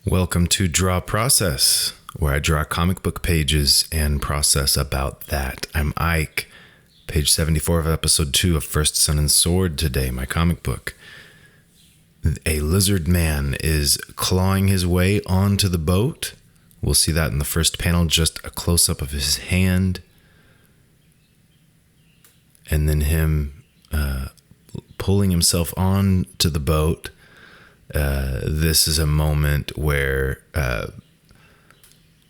Welcome to Draw Process, where I draw comic book pages and process about that. I'm Ike, page 74 of episode 2 of First Sun and Sword today, my comic book. A lizard man is clawing his way onto the boat. We'll see that in the first panel, just a close-up of his hand. And then him pulling himself onto the boat. This is a moment where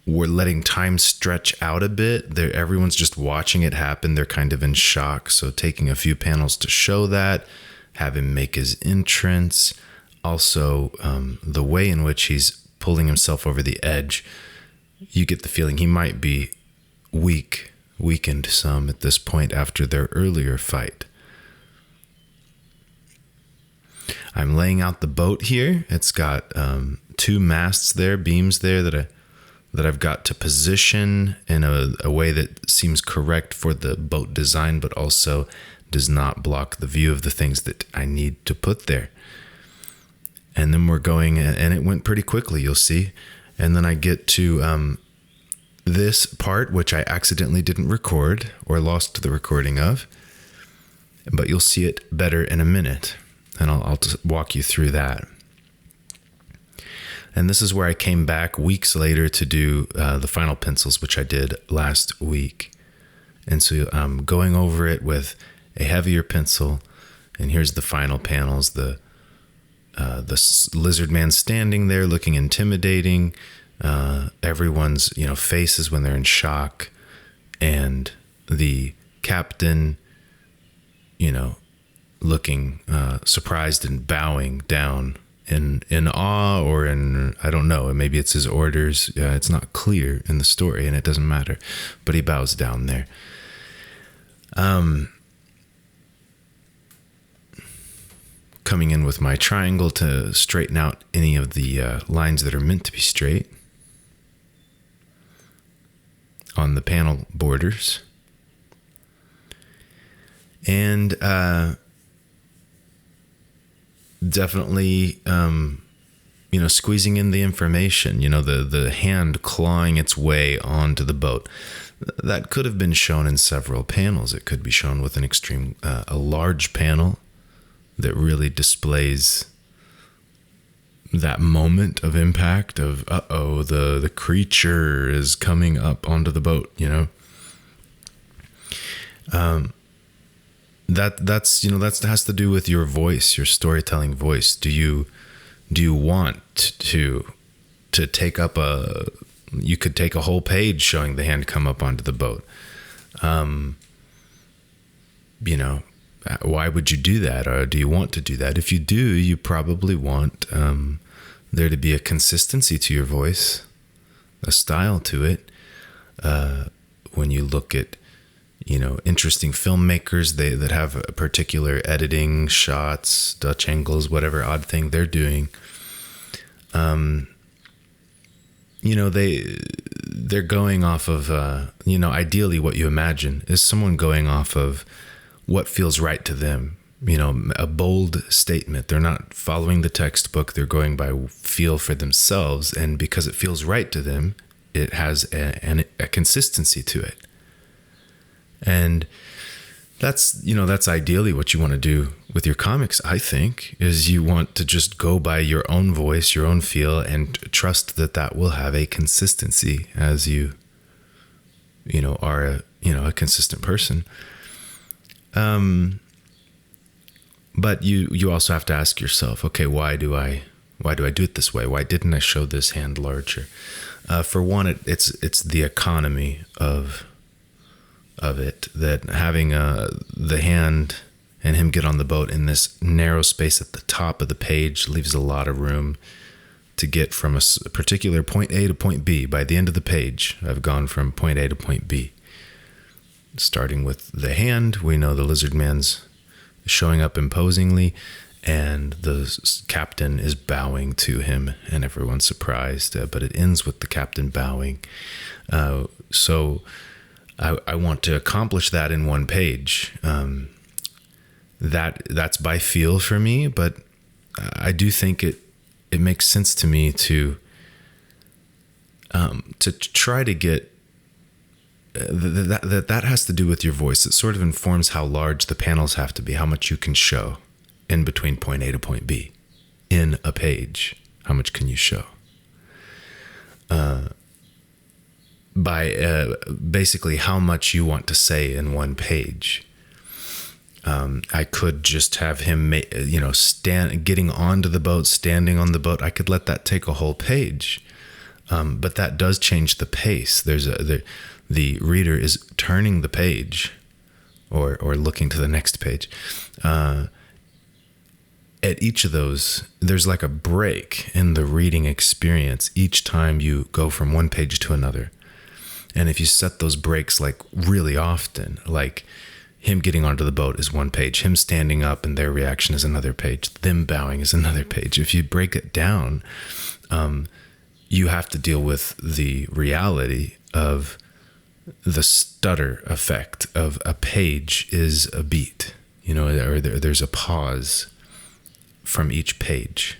we're letting time stretch out a bit. Everyone's just watching it happen. They're kind of in shock. So taking a few panels to show that, have him make his entrance. Also, the way in which he's pulling himself over the edge, you get the feeling he might be weakened some at this point after their earlier fight. I'm laying out the boat here. It's got two masts there, beams there that I've got to position in a way that seems correct for the boat design, but also does not block the view of the things that I need to put there. And then we're going, and it went pretty quickly, you'll see. And then I get to this part, which I accidentally didn't record or lost the recording of, but you'll see it better in a minute. And I'll just walk you through that. And this is where I came back weeks later to do the final pencils, which I did last week. And so I'm going over it with a heavier pencil. And here's the final panels. The lizard man standing there looking intimidating. Everyone's faces when they're in shock. And the captain, looking surprised and bowing down in awe or in, I don't know, maybe it's his orders. It's not clear in the story and it doesn't matter, but he bows down there. Coming in with my triangle to straighten out any of the lines that are meant to be straight on the panel borders. And definitely, squeezing in the information, the hand clawing its way onto the boat. That could have been shown in several panels. It could be shown with a large panel that really displays that moment of impact of, the creature is coming up onto the boat, That has to do with your voice, your storytelling voice. Do you want to take up you could take a whole page showing the hand come up onto the boat. Why would you do that? Or do you want to do that? If you do, you probably want there to be a consistency to your voice, a style to it. When you look at interesting filmmakers that have a particular editing, shots, Dutch angles, whatever odd thing they're doing. They're going off of, ideally what you imagine is someone going off of what feels right to them. A bold statement. They're not following the textbook. They're going by feel for themselves. And because it feels right to them, it has a consistency to it. And that's ideally what you want to do with your comics, I think, is you want to just go by your own voice, your own feel, and trust that will have a consistency as you are a consistent person. But you also have to ask yourself, okay, why do I do it this way? Why didn't I show this hand larger? For one, it's the economy of it, that having the hand and him get on the boat in this narrow space at the top of the page leaves a lot of room to get from a particular point A to point B. By the end of the page, I've gone from point A to point B. Starting with the hand, we know the lizard man's showing up imposingly, and the captain is bowing to him, and everyone's surprised, but it ends with the captain bowing. So I want to accomplish that in one page. That's by feel for me, but I do think it makes sense to me to to try to get that has to do with your voice. It sort of informs how large the panels have to be, how much you can show in between point A to point B in a page. How much can you show? By basically how much you want to say in one page. I could just have him, getting onto the boat, standing on the boat. I could let that take a whole page, but that does change the pace. The reader is turning the page, or looking to the next page. At each of those, there's like a break in the reading experience each time you go from one page to another. And if you set those breaks like really often, like him getting onto the boat is one page, him standing up and their reaction is another page, them bowing is another page. If you break it down, you have to deal with the reality of the stutter effect of a page is a beat, or there's a pause from each page.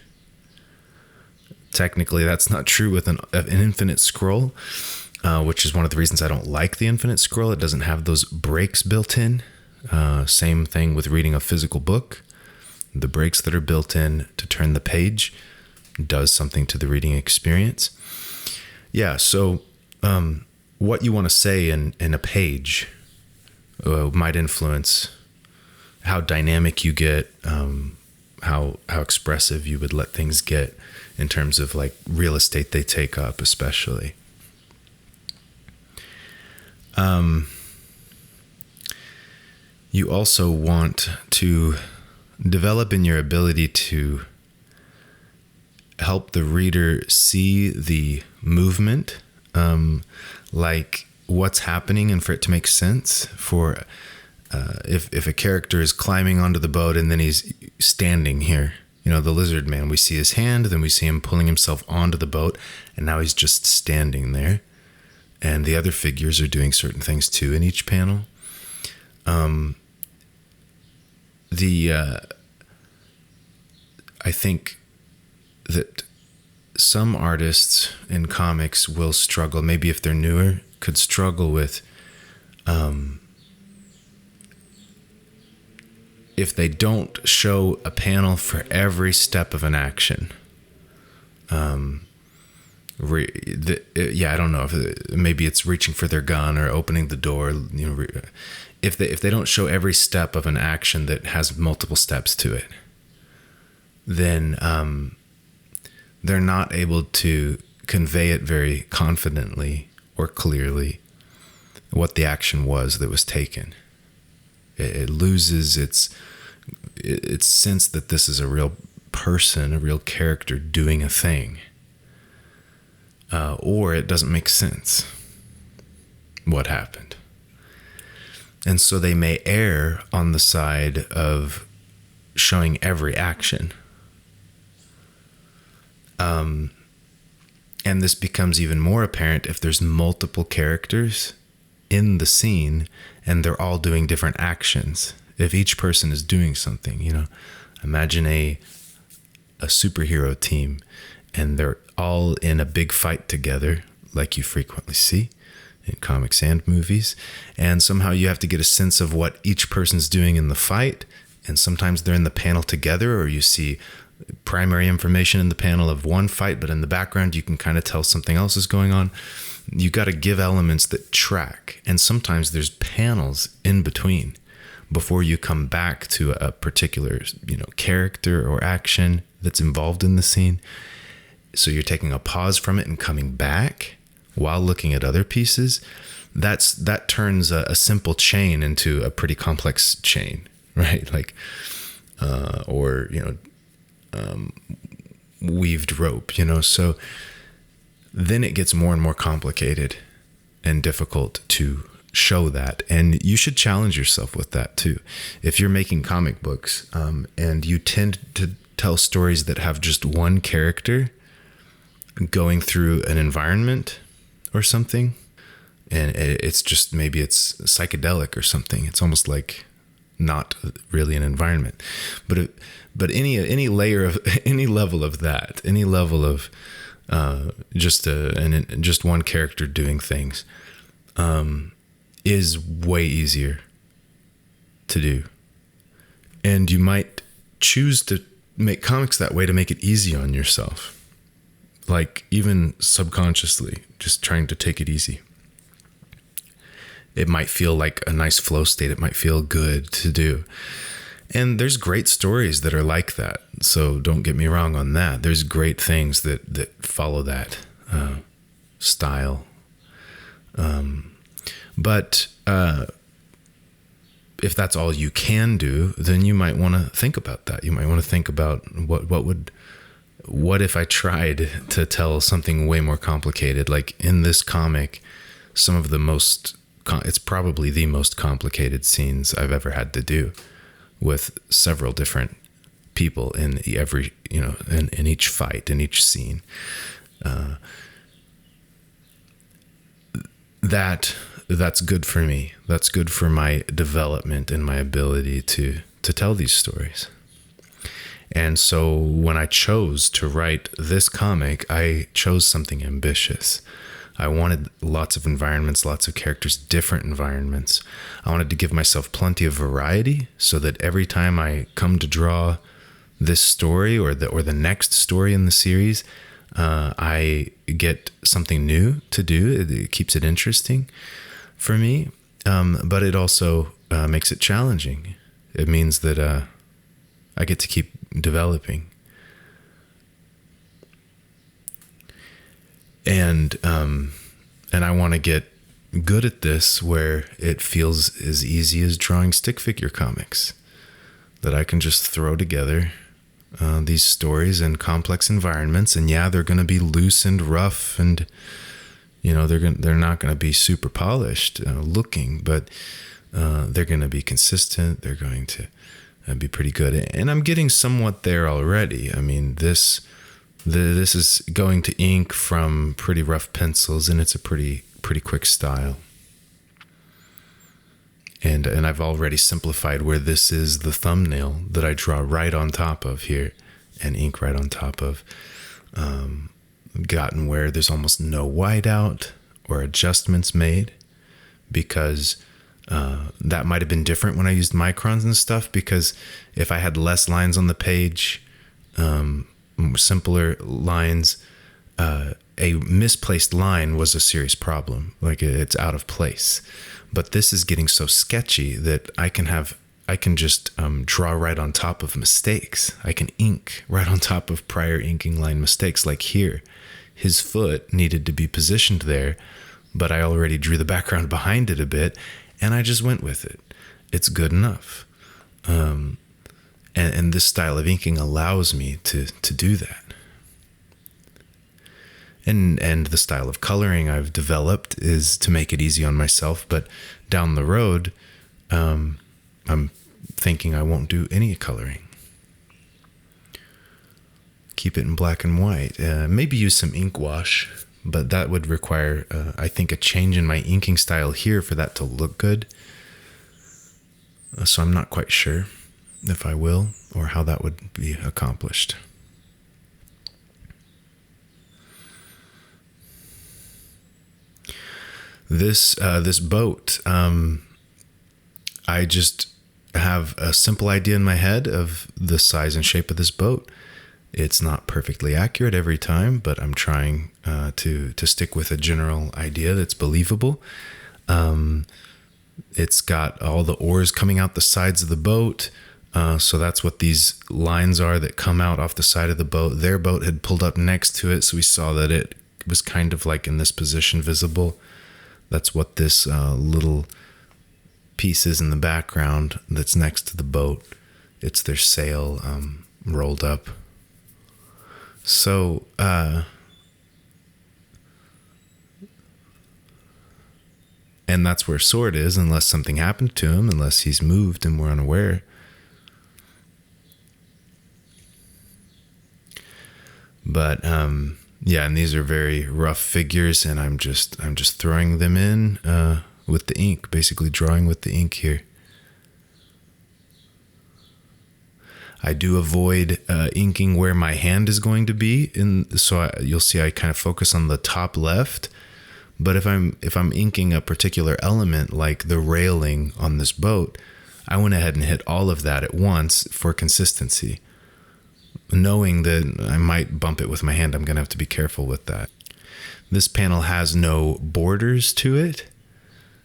Technically, that's not true with an infinite scroll, which is one of the reasons I don't like the infinite scroll. It doesn't have those breaks built in. Same thing with reading a physical book. The breaks that are built in to turn the page does something to the reading experience. Yeah, so what you want to say in a page might influence how dynamic you get, how expressive you would let things get in terms of like real estate they take up, especially. You also want to develop in your ability to help the reader see the movement, like what's happening, and for it to make sense. For if a character is climbing onto the boat and then he's standing here, the lizard man, we see his hand, then we see him pulling himself onto the boat, and now he's just standing there. And the other figures are doing certain things too in each panel. I think that some artists in comics will struggle, maybe if they're newer, could struggle with if they don't show a panel for every step of an action. I don't know if maybe it's reaching for their gun or opening the door. If they don't show every step of an action that has multiple steps to it, then they're not able to convey it very confidently or clearly what the action was that was taken. It loses its sense that this is a real person, a real character doing a thing. Or it doesn't make sense what happened. And so they may err on the side of showing every action. And this becomes even more apparent if there's multiple characters in the scene and they're all doing different actions. If each person is doing something, imagine a superhero team and they're all in a big fight together, like you frequently see in comics and movies. And somehow you have to get a sense of what each person's doing in the fight. And sometimes they're in the panel together, or you see primary information in the panel of one fight, but in the background you can kind of tell something else is going on. You got to give elements that track. And sometimes there's panels in between before you come back to a particular, character or action that's involved in the scene. So you're taking a pause from it and coming back while looking at other pieces. That turns a simple chain into a pretty complex chain, right? Like, weaved rope, So then it gets more and more complicated and difficult to show that. And you should challenge yourself with that too. If you're making comic books, and you tend to tell stories that have just one character going through an environment or something, and it's just, maybe it's psychedelic or something. It's almost like not really an environment, but any layer of any level of that, any level of just one character doing things, is way easier to do. And you might choose to make comics that way to make it easy on yourself. Like even subconsciously, just trying to take it easy. It might feel like a nice flow state. It might feel good to do. And there's great stories that are like that. So don't get me wrong on that. There's great things that follow that style. But if that's all you can do, then you might want to think about that. You might want to think about what if I tried to tell something way more complicated? Like in this comic, it's probably the most complicated scenes I've ever had to do, with several different people in in each fight, in each scene. That's good for me. That's good for my development and my ability to tell these stories. And so when I chose to write this comic, I chose something ambitious. I wanted lots of environments, lots of characters, different environments. I wanted to give myself plenty of variety so that every time I come to draw this story or the next story in the series, I get something new to do. It keeps it interesting for me, but it also makes it challenging. It means that I get to keep developing. And I want to get good at this where it feels as easy as drawing stick figure comics, that I can just throw together these stories in complex environments. And yeah, they're going to be loose and rough, and they're not going to be super polished looking, but they're going to be consistent. They're going to be pretty good. And I'm getting somewhat there already. I mean, this is going to ink from pretty rough pencils, and it's a pretty quick style. And I've already simplified where this is the thumbnail that I draw right on top of here and ink right on top of. Gotten where there's almost no whiteout or adjustments made, because that might have been different when I used microns and stuff, because if I had less lines on the page, simpler lines, a misplaced line was a serious problem. Like it's out of place. But this is getting so sketchy that I can just draw right on top of mistakes. I can ink right on top of prior inking line mistakes. Like here, his foot needed to be positioned there, but I already drew the background behind it a bit, and I just went with it. It's good enough. And this style of inking allows me to do that. And the style of coloring I've developed is to make it easy on myself, but down the road, I'm thinking I won't do any coloring. Keep it in black and white. Maybe use some ink wash, but that would require, I think, a change in my inking style here for that to look good. So I'm not quite sure if I will or how that would be accomplished. This boat, I just have a simple idea in my head of the size and shape of this boat. It's not perfectly accurate every time, but I'm trying to stick with a general idea that's believable. It's got all the oars coming out the sides of the boat. So that's what these lines are that come out off the side of the boat. Their boat had pulled up next to it, so we saw that it was kind of like in this position visible. That's what this little piece is in the background that's next to the boat. It's their sail rolled up. So, and that's where Sword is, unless something happened to him, unless he's moved and we're unaware. But yeah, and these are very rough figures, and I'm just throwing them in with the ink, basically drawing with the ink here. I do avoid inking where my hand is going to be, you'll see I kind of focus on the top left. But if I'm inking a particular element like the railing on this boat, I went ahead and hit all of that at once for consistency. Knowing that I might bump it with my hand, I'm going to have to be careful with that. This panel has no borders to it.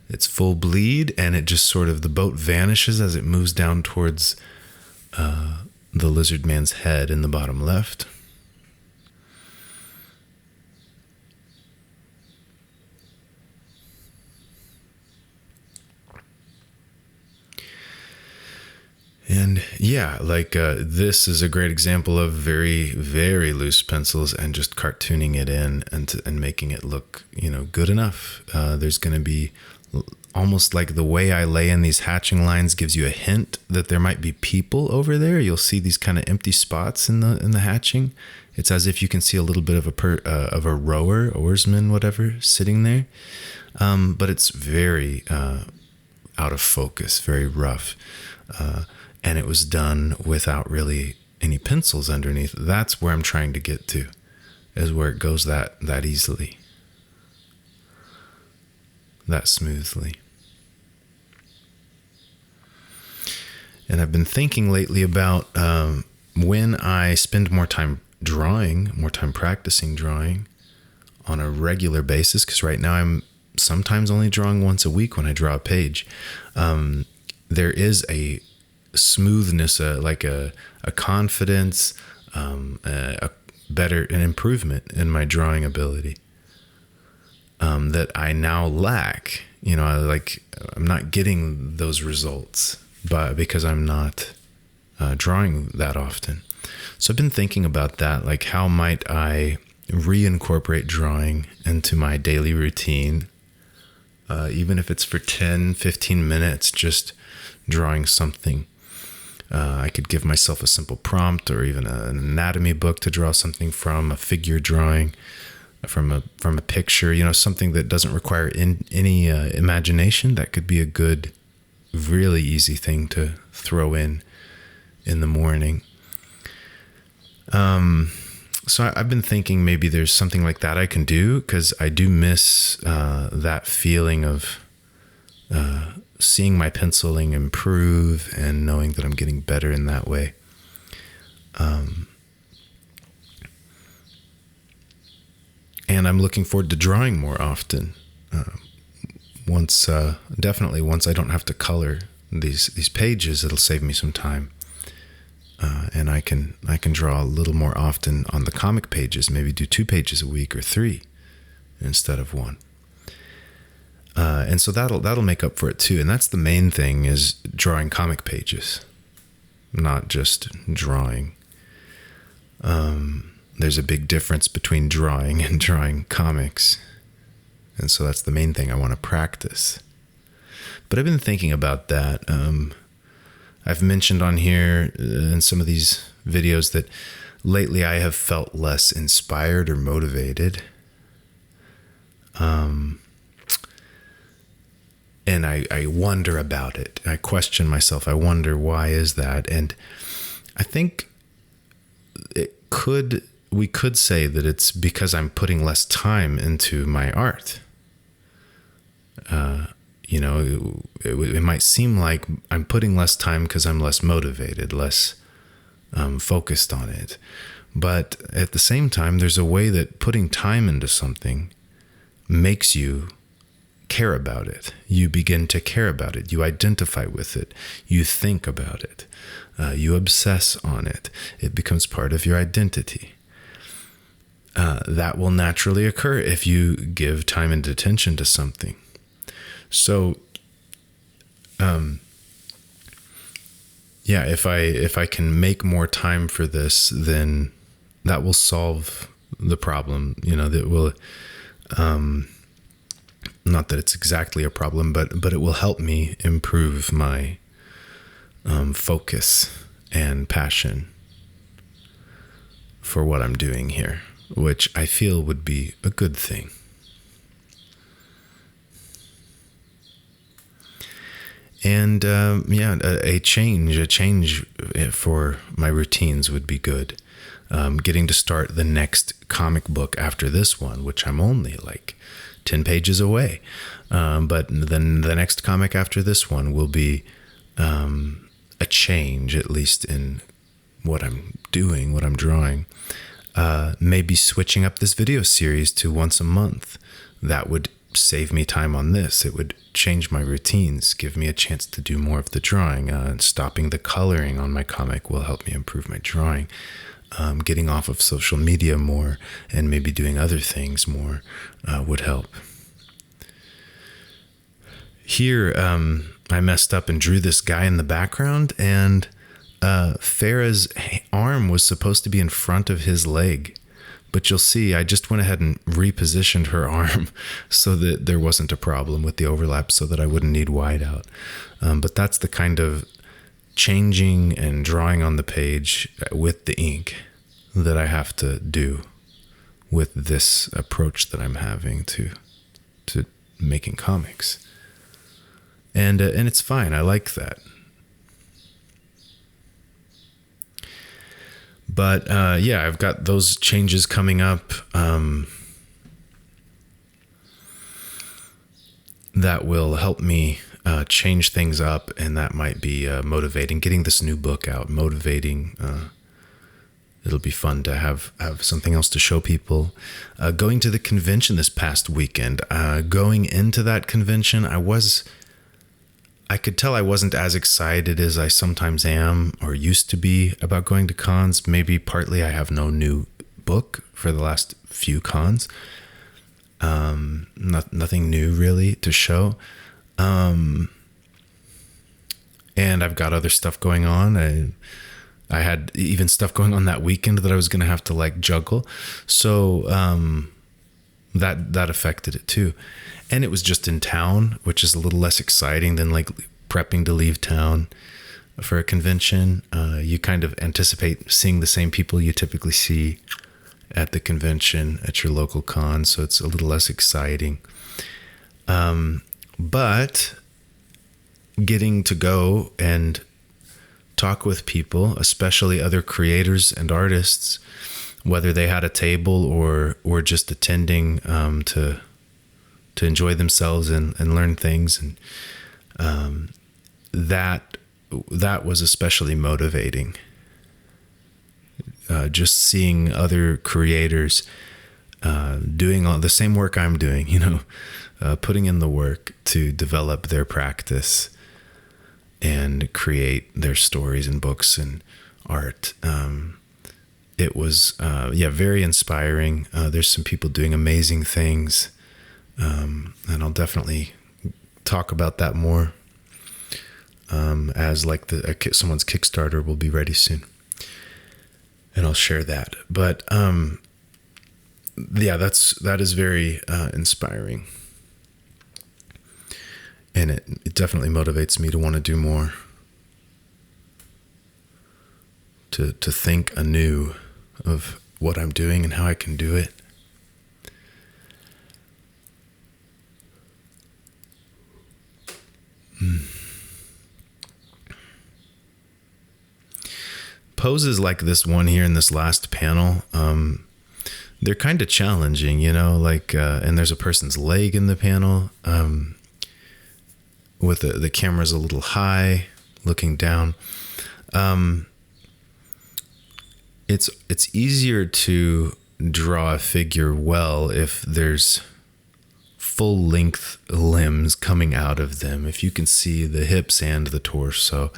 It's full bleed, and it just sort of, the boat vanishes as it moves down towards the lizard man's head in the bottom left. And yeah, this is a great example of very, very loose pencils and just cartooning it in and making it look, good enough. There's going to be almost like the way I lay in these hatching lines gives you a hint that there might be people over there. You'll see these kind of empty spots in the hatching. It's as if you can see a little bit of a rower, oarsman, whatever, sitting there. But it's very out of focus, very rough. And it was done without really any pencils underneath. That's where I'm trying to get to, is where it goes that easily, that smoothly. And I've been thinking lately about when I spend more time drawing, more time practicing drawing on a regular basis, because right now I'm sometimes only drawing once a week when I draw a page. There is a smoothness, like a confidence, an improvement in my drawing ability that I now lack. I'm not getting those results because I'm not drawing that often. So I've been thinking about that, like how might I reincorporate drawing into my daily routine, even if it's for 10, 15 minutes, just drawing something. I could give myself a simple prompt or even an anatomy book to draw something from, a figure drawing from a picture, something that doesn't require any imagination. That could be a good, really easy thing to throw in the morning. So I've been thinking maybe there's something like that I can do, because I do miss that feeling of seeing my penciling improve and knowing that I'm getting better in that way. And I'm looking forward to drawing more often. Once I don't have to color these pages, it'll save me some time. And I can draw a little more often on the comic pages, maybe do 2 pages a week or 3 instead of 1. And so that'll make up for it too. And that's the main thing, is drawing comic pages, not just drawing. There's a big difference between drawing and drawing comics. And so that's the main thing I want to practice. But I've been thinking about that. I've mentioned on here in some of these videos that lately I have felt less inspired or motivated. And I wonder about it. I question myself. I wonder, why is that? And I think we could say that it's because I'm putting less time into my art. It might seem like I'm putting less time because I'm less motivated, less focused on it. But at the same time, there's a way that putting time into something makes you care about it. You begin to care about it. You identify with it. You think about it. You obsess on it. It becomes part of your identity. That will naturally occur if you give time and attention to something. So, if I can make more time for this, then that will solve the problem. That will, not that it's exactly a problem, but it will help me improve my focus and passion for what I'm doing here, which I feel would be a good thing. And a change for my routines would be good. Getting to start the next comic book after this one, which I'm only like 10 pages away. But then the next comic after this one will be a change, at least in what I'm doing, what I'm drawing. Maybe switching up this video series to once a month. That would save me time on this. It would change my routines, give me a chance to do more of the drawing. Stopping the coloring on my comic will help me improve my drawing. Getting off of social media more and maybe doing other things more would help. Here, I messed up and drew this guy in the background, and Farah's arm was supposed to be in front of his leg. But you'll see, I just went ahead and repositioned her arm so that there wasn't a problem with the overlap, so that I wouldn't need wide out. But that's the kind of changing and drawing on the page with the ink that I have to do with this approach that I'm having to making comics. And it's fine. I like that. But I've got those changes coming up that will help me change things up, and that might be motivating. Getting this new book out, motivating. It'll be fun to have something else to show people. Going to the convention this past weekend. Going into that convention, I could tell I wasn't as excited as I sometimes am or used to be about going to cons. Maybe partly I have no new book for the last few cons. Nothing new really to show. And I've got other stuff going on. I had even stuff going on that weekend that I was going to have to like juggle. So that affected it too. And it was just in town, which is a little less exciting than like prepping to leave town for a convention. You kind of anticipate seeing the same people you typically see at the convention at your local con. So it's a little less exciting. But getting to go and talk with people, especially other creators and artists, whether they had a table or just attending to enjoy themselves and learn things, and that was especially motivating. Just seeing other creators doing all the same work I'm doing, putting in the work to develop their practice and create their stories and books and art. It was very inspiring. There's some people doing amazing things. And I'll definitely talk about that more as like someone's Kickstarter will be ready soon, and I'll share that. But that is very inspiring, and it definitely motivates me to want to do more, to think anew of what I'm doing and how I can do it. Poses like this one here in this last panel, they're kind of challenging, and there's a person's leg in the panel, with the camera's a little high looking down. It's easier to draw a figure well if there's full length limbs coming out of them. If you can see the hips and the torso,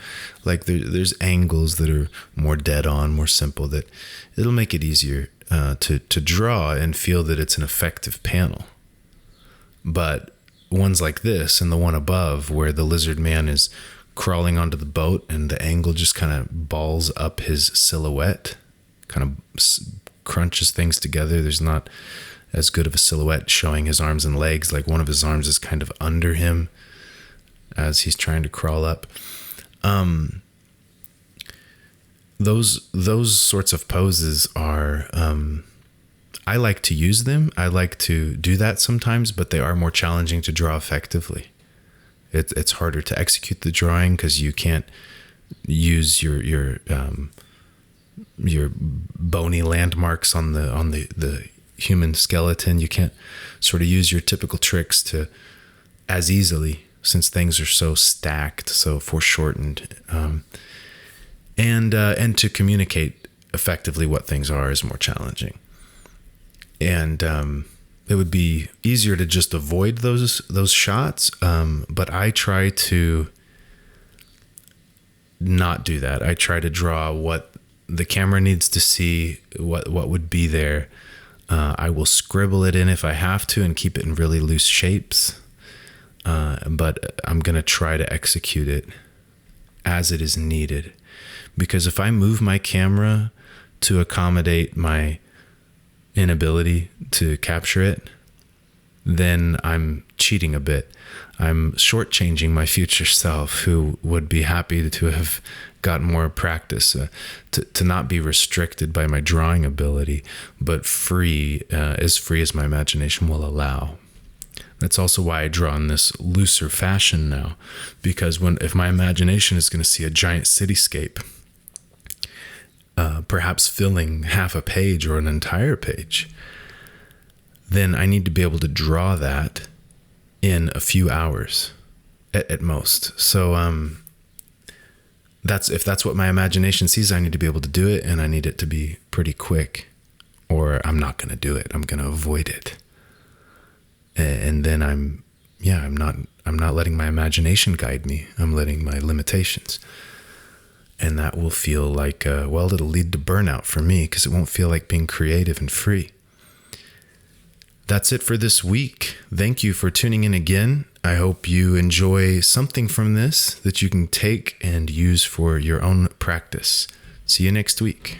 like there's angles that are more dead on, more simple, that it'll make it easier to draw and feel that it's an effective panel. But ones like this and the one above where the lizard man is crawling onto the boat and the angle just kind of balls up his silhouette, kind of crunches things together. There's not as good of a silhouette showing his arms and legs. Like one of his arms is kind of under him as he's trying to crawl up. Those sorts of poses are, I like to use them. I like to do that sometimes, but they are more challenging to draw effectively. It's harder to execute the drawing because you can't use your bony landmarks on the human skeleton. You can't sort of use your typical tricks to as easily, since things are so stacked, so foreshortened, and to communicate effectively what things are is more challenging. And it would be easier to just avoid those shots, but I try to not do that. I try to draw what the camera needs to see, what would be there. I will scribble it in if I have to and keep it in really loose shapes. But I'm going to try to execute it as it is needed. Because if I move my camera to accommodate my inability to capture it, then I'm cheating a bit. I'm shortchanging my future self, who would be happy to have got more practice, to not be restricted by my drawing ability, but free as my imagination will allow. That's also why I draw in this looser fashion now, because if my imagination is going to see a giant cityscape, perhaps filling half a page or an entire page, then I need to be able to draw that in a few hours at most. So if that's what my imagination sees, I need to be able to do it, and I need it to be pretty quick, or I'm not going to do it. I'm going to avoid it. And then I'm not letting my imagination guide me. I'm letting my limitations. And that will feel like, it'll lead to burnout for me, because it won't feel like being creative and free. That's it for this week. Thank you for tuning in again. I hope you enjoy something from this that you can take and use for your own practice. See you next week.